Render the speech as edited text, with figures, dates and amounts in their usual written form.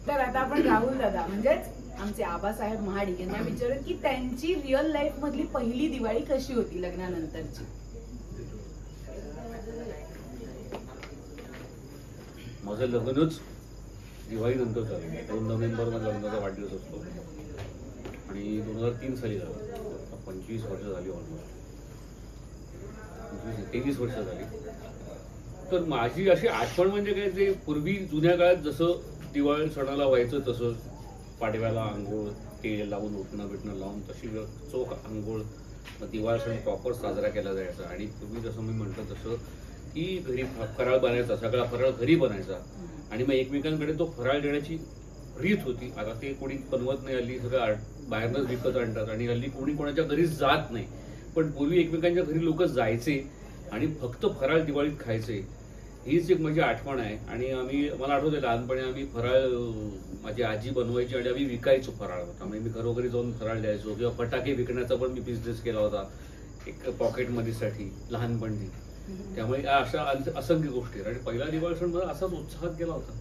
तर आता आपण राहुल दादा म्हणजेच आमचे आबासाहेब महाडिक यांना विचारत की त्यांची रिअल लाईफ मधली पहिली दिवाळी कशी होती लग्नानंतरची. माझं लग्नच दिवाळीनंतर झालं. 2 नोव्हेंबरमध्ये लग्नाचा वाढदिवस असतो आणि 2003 साली झालं. 25 वर्ष झाली, ऑलमोस्ट 23 वर्ष झाली. तर माझी अशी आठवण म्हणजे काय, ते पूर्वी जुन्या काळात जसं दिवाळी सणाला व्हायचं तसं पाडव्याला आंघोळ, तेल लावून उठणं बिटणं लावून तशी चोख आंघोळ, दिवाळी सण प्रॉपर साजरा केला जायचा. आणि पूर्वी जसं मी म्हटलं तसं की घरी फराळ बनायचा, सगळा फराळ घरी बनायचा आणि मग एकमेकांकडे तो फराळ देण्याची रीत होती. आता ते कोणी बनवत नाही, हल्ली सगळं बाहेरनंच विकत आणतात आणि हल्ली कोणी कोणाच्या घरी जात नाही. पण पूर्वी एकमेकांच्या घरी लोक जायचे आणि फक्त फराळ दिवाळीत खायचे. हीच एक माझी आठवण आहे. आणि मला आठवते लहानपणी आम्ही फराळ माझी आजी बनवायची आणि आम्ही विकायचो फराळ. त्यामुळे मी घरोघरी जाऊन फराळ द्यायचो किंवा फटाके विकण्याचा पण मी बिझनेस केला होता एक पॉकेटमनीसाठी लहानपणी. त्यामुळे अशा असंख्य गोष्टी. आणि पहिला दिवाळी सण मला असाच उत्साहात गेला होता.